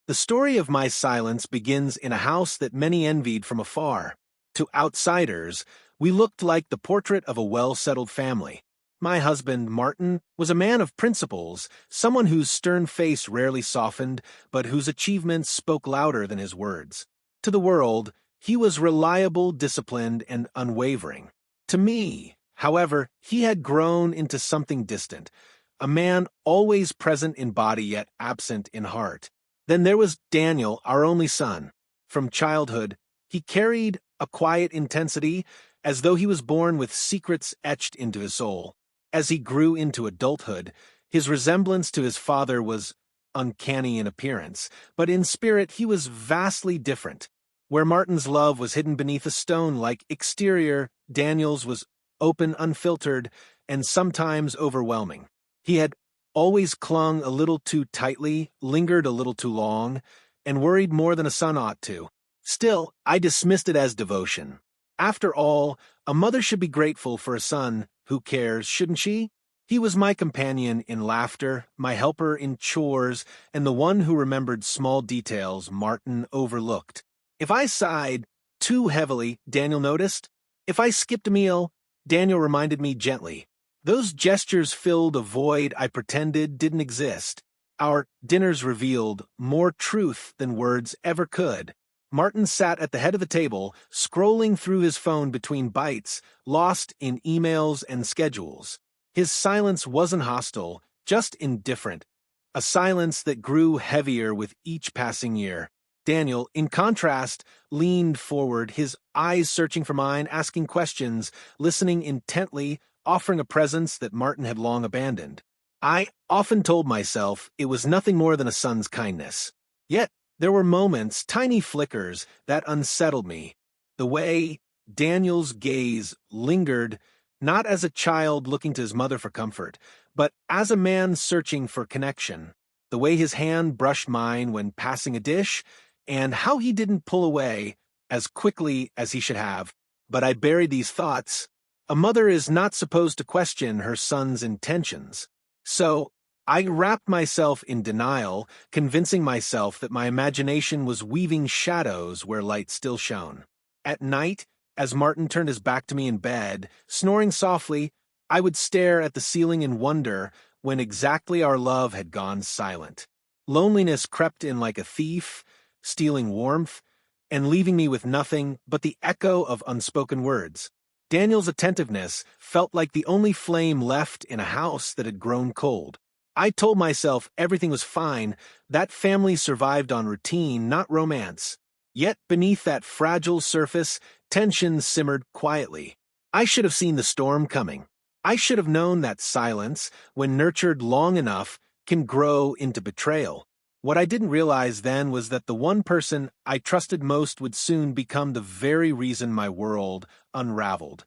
The story of my silence begins in a house that many envied from afar. To outsiders, we looked like the portrait of a well-settled family. My husband, Martin, was a man of principles, someone whose stern face rarely softened, but whose achievements spoke louder than his words. To the world, he was reliable, disciplined, and unwavering. To me, however, he had grown into something distant, a man always present in body yet absent in heart. Then there was Daniel, our only son. From childhood, he carried a quiet intensity, as though he was born with secrets etched into his soul. As he grew into adulthood, his resemblance to his father was uncanny in appearance, but in spirit he was vastly different. Where Martin's love was hidden beneath a stone-like exterior, Daniel's was open, unfiltered, and sometimes overwhelming. He had always clung a little too tightly, lingered a little too long, and worried more than a son ought to. Still, I dismissed it as devotion. After all, a mother should be grateful for a son who cares, shouldn't she? He was my companion in laughter, my helper in chores, and the one who remembered small details Martin overlooked. If I sighed too heavily, Daniel noticed. If I skipped a meal, Daniel reminded me gently. Those gestures filled a void I pretended didn't exist. Our dinners revealed more truth than words ever could. Martin sat at the head of the table, scrolling through his phone between bites, lost in emails and schedules. His silence wasn't hostile, just indifferent, a silence that grew heavier with each passing year. Daniel, in contrast, leaned forward, his eyes searching for mine, asking questions, listening intently, offering a presence that Martin had long abandoned. I often told myself it was nothing more than a son's kindness. Yet, there were moments, tiny flickers, that unsettled me. The way Daniel's gaze lingered, not as a child looking to his mother for comfort, but as a man searching for connection. The way his hand brushed mine when passing a dish, and how he didn't pull away as quickly as he should have. But I buried these thoughts. A mother is not supposed to question her son's intentions. So, I wrapped myself in denial, convincing myself that my imagination was weaving shadows where light still shone. At night, as Martin turned his back to me in bed, snoring softly, I would stare at the ceiling in wonder when exactly our love had gone silent. Loneliness crept in like a thief, stealing warmth, and leaving me with nothing but the echo of unspoken words. Daniel's attentiveness felt like the only flame left in a house that had grown cold. I told myself everything was fine, that family survived on routine, not romance. Yet beneath that fragile surface, tension simmered quietly. I should have seen the storm coming. I should have known that silence, when nurtured long enough, can grow into betrayal. What I didn't realize then was that the one person I trusted most would soon become the very reason my world unraveled.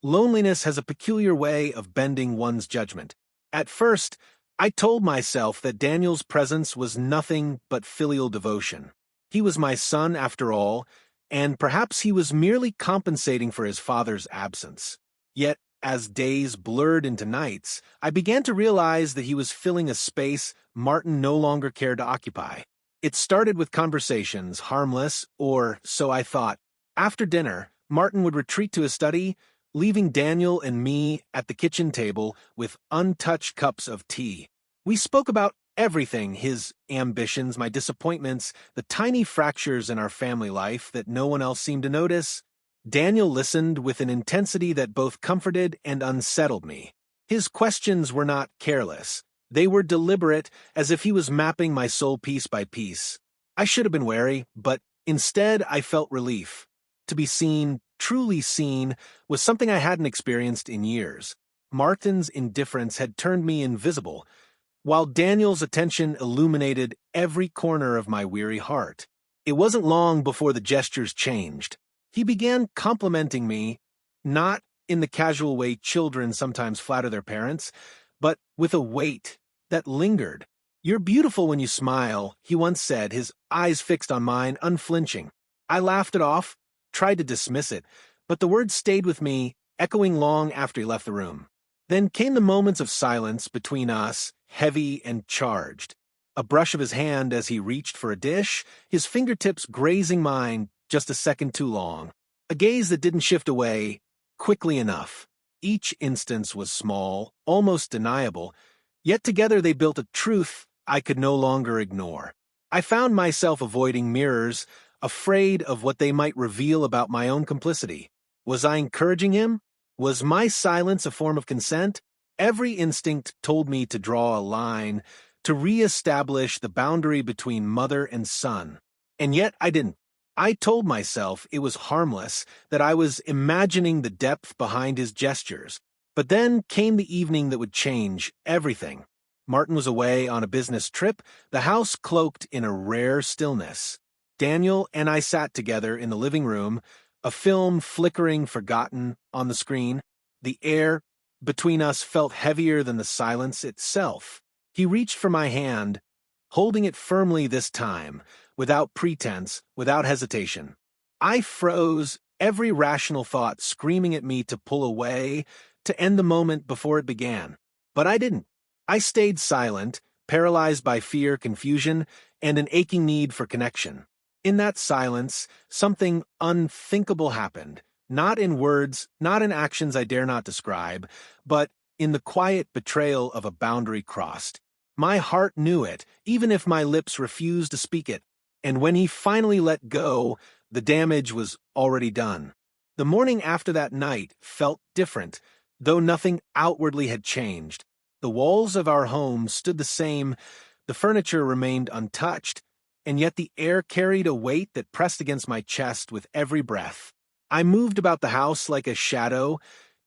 Loneliness has a peculiar way of bending one's judgment. At first, I told myself that Daniel's presence was nothing but filial devotion. He was my son after all, and perhaps he was merely compensating for his father's absence. Yet, as days blurred into nights, I began to realize that he was filling a space Martin no longer cared to occupy. It started with conversations, harmless, or so I thought. After dinner, Martin would retreat to his study, leaving Daniel and me at the kitchen table with untouched cups of tea. We spoke about everything, his ambitions, my disappointments, the tiny fractures in our family life that no one else seemed to notice. Daniel listened with an intensity that both comforted and unsettled me. His questions were not careless. They were deliberate, as if he was mapping my soul piece by piece. I should have been wary, but instead I felt relief. To be seen, truly seen, was something I hadn't experienced in years. Martin's indifference had turned me invisible, while Daniel's attention illuminated every corner of my weary heart. It wasn't long before the gestures changed. He began complimenting me, not in the casual way children sometimes flatter their parents, but with a weight that lingered. "You're beautiful when you smile," he once said, his eyes fixed on mine, unflinching. I laughed it off, tried to dismiss it, but the words stayed with me, echoing long after he left the room. Then came the moments of silence between us, heavy and charged. A brush of his hand as he reached for a dish, his fingertips grazing mine just a second too long. A gaze that didn't shift away quickly enough. Each instance was small, almost deniable, yet together they built a truth I could no longer ignore. I found myself avoiding mirrors, afraid of what they might reveal about my own complicity. Was I encouraging him? Was my silence a form of consent? Every instinct told me to draw a line, to re-establish the boundary between mother and son. And yet I didn't. I told myself it was harmless, that I was imagining the depth behind his gestures. But then came the evening that would change everything. Martin was away on a business trip, the house cloaked in a rare stillness. Daniel and I sat together in the living room, a film flickering forgotten on the screen. The air between us felt heavier than the silence itself. He reached for my hand, holding it firmly this time, without pretense, without hesitation. I froze, every rational thought screaming at me to pull away, to end the moment before it began. But I didn't. I stayed silent, paralyzed by fear, confusion, and an aching need for connection. In that silence, something unthinkable happened, not in words, not in actions I dare not describe, but in the quiet betrayal of a boundary crossed. My heart knew it, even if my lips refused to speak it. And when he finally let go, the damage was already done. The morning after that night felt different, though nothing outwardly had changed. The walls of our home stood the same, the furniture remained untouched, and yet the air carried a weight that pressed against my chest with every breath. I moved about the house like a shadow,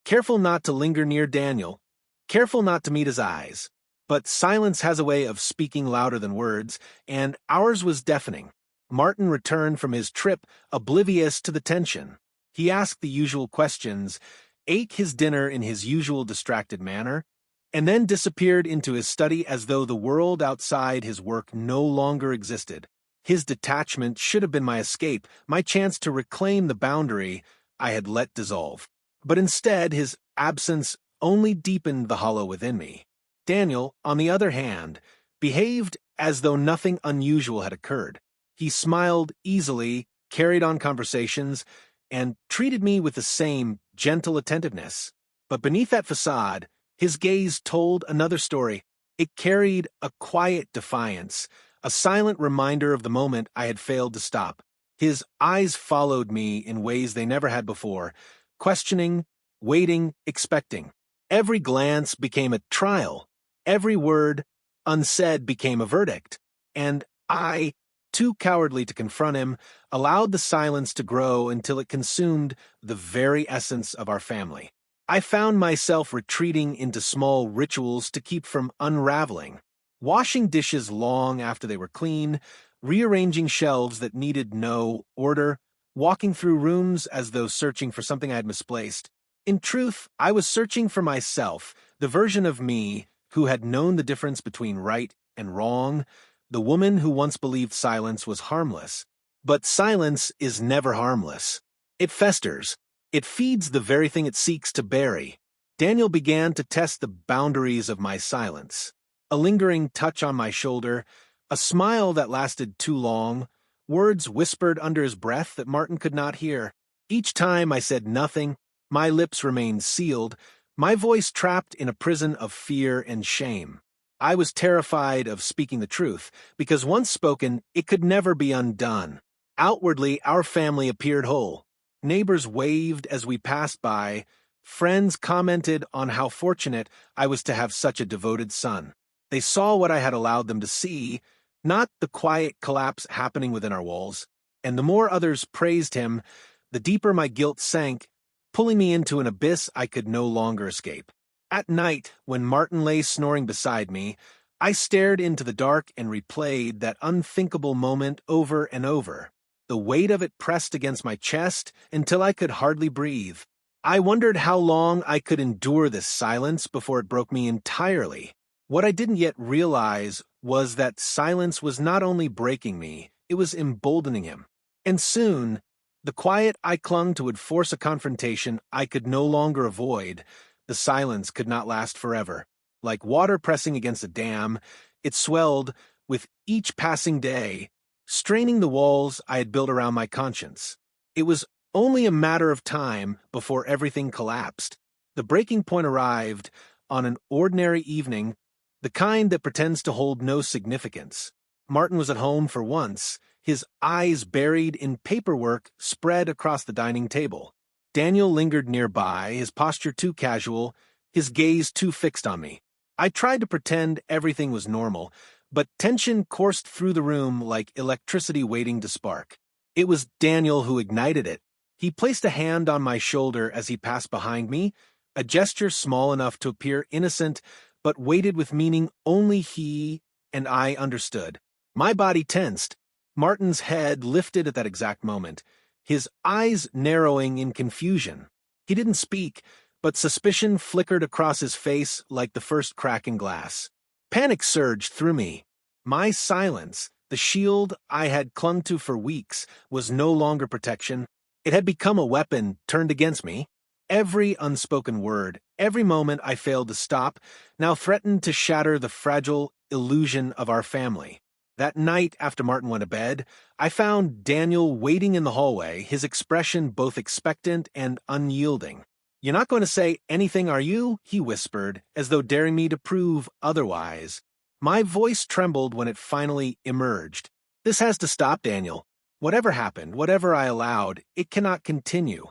careful not to linger near Daniel, careful not to meet his eyes. But silence has a way of speaking louder than words, and ours was deafening. Martin returned from his trip oblivious to the tension. He asked the usual questions, ate his dinner in his usual distracted manner, and then disappeared into his study as though the world outside his work no longer existed. His detachment should have been my escape, my chance to reclaim the boundary I had let dissolve. But instead, his absence only deepened the hollow within me. Daniel, on the other hand, behaved as though nothing unusual had occurred. He smiled easily, carried on conversations, and treated me with the same gentle attentiveness. But beneath that facade, his gaze told another story. It carried a quiet defiance, a silent reminder of the moment I had failed to stop. His eyes followed me in ways they never had before, questioning, waiting, expecting. Every glance became a trial. Every word, unsaid, became a verdict, and I, too cowardly to confront him, allowed the silence to grow until it consumed the very essence of our family. I found myself retreating into small rituals to keep from unraveling, washing dishes long after they were clean, rearranging shelves that needed no order, walking through rooms as though searching for something I had misplaced. In truth, I was searching for myself, the version of me who had known the difference between right and wrong, the woman who once believed silence was harmless. But silence is never harmless. It festers. It feeds the very thing it seeks to bury. Daniel began to test the boundaries of my silence. A lingering touch on my shoulder, a smile that lasted too long, words whispered under his breath that Martin could not hear. Each time I said nothing, my lips remained sealed, my voice trapped in a prison of fear and shame. I was terrified of speaking the truth, because once spoken, it could never be undone. Outwardly, our family appeared whole. Neighbors waved as we passed by. Friends commented on how fortunate I was to have such a devoted son. They saw what I had allowed them to see, not the quiet collapse happening within our walls. And the more others praised him, the deeper my guilt sank, pulling me into an abyss I could no longer escape. At night, when Martin lay snoring beside me, I stared into the dark and replayed that unthinkable moment over and over. The weight of it pressed against my chest until I could hardly breathe. I wondered how long I could endure this silence before it broke me entirely. What I didn't yet realize was that silence was not only breaking me, it was emboldening him. And soon, the quiet I clung to would force a confrontation I could no longer avoid. The silence could not last forever. Like water pressing against a dam, it swelled, with each passing day, straining the walls I had built around my conscience. It was only a matter of time before everything collapsed. The breaking point arrived on an ordinary evening, the kind that pretends to hold no significance. Martin was at home for once, his eyes buried in paperwork spread across the dining table. Daniel lingered nearby, his posture too casual, his gaze too fixed on me. I tried to pretend everything was normal, but tension coursed through the room like electricity waiting to spark. It was Daniel who ignited it. He placed a hand on my shoulder as he passed behind me, a gesture small enough to appear innocent, but weighted with meaning only he and I understood. My body tensed. Martin's head lifted at that exact moment, his eyes narrowing in confusion. He didn't speak, but suspicion flickered across his face like the first crack in glass. Panic surged through me. My silence, the shield I had clung to for weeks, was no longer protection. It had become a weapon turned against me. Every unspoken word, every moment I failed to stop, now threatened to shatter the fragile illusion of our family. That night after Martin went to bed, I found Daniel waiting in the hallway, his expression both expectant and unyielding. "You're not going to say anything, are you?" he whispered, as though daring me to prove otherwise. My voice trembled when it finally emerged. "This has to stop, Daniel. Whatever happened, whatever I allowed, it cannot continue."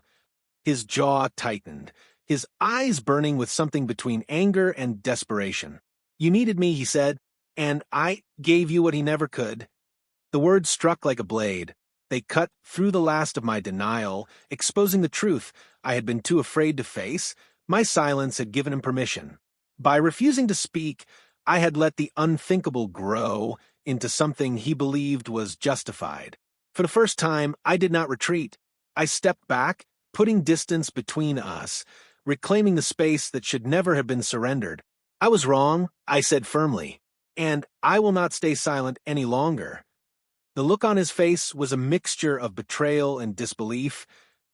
His jaw tightened, his eyes burning with something between anger and desperation. "You needed me," he said, "and I gave you what he never could." The words struck like a blade. They cut through the last of my denial, exposing the truth I had been too afraid to face. My silence had given him permission. By refusing to speak, I had let the unthinkable grow into something he believed was justified. For the first time, I did not retreat. I stepped back, putting distance between us, reclaiming the space that should never have been surrendered. "I was wrong," I said firmly, "and I will not stay silent any longer." The look on his face was a mixture of betrayal and disbelief,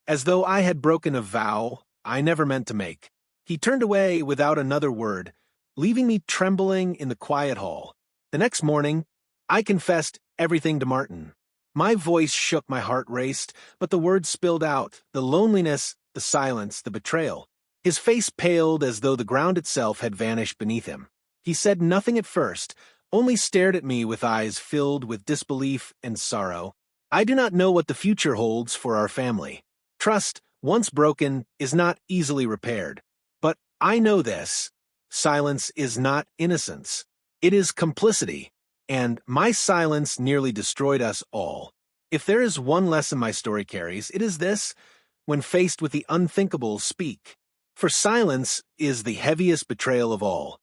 as though I had broken a vow I never meant to make. He turned away without another word, leaving me trembling in the quiet hall. The next morning, I confessed everything to Martin. My voice shook, my heart raced, but the words spilled out, the loneliness, the silence, the betrayal. His face paled as though the ground itself had vanished beneath him. He said nothing at first, only stared at me with eyes filled with disbelief and sorrow. I do not know what the future holds for our family. Trust, once broken, is not easily repaired. But I know this. Silence is not innocence. It is complicity. And my silence nearly destroyed us all. If there is one lesson my story carries, it is this: when faced with the unthinkable, speak. For silence is the heaviest betrayal of all.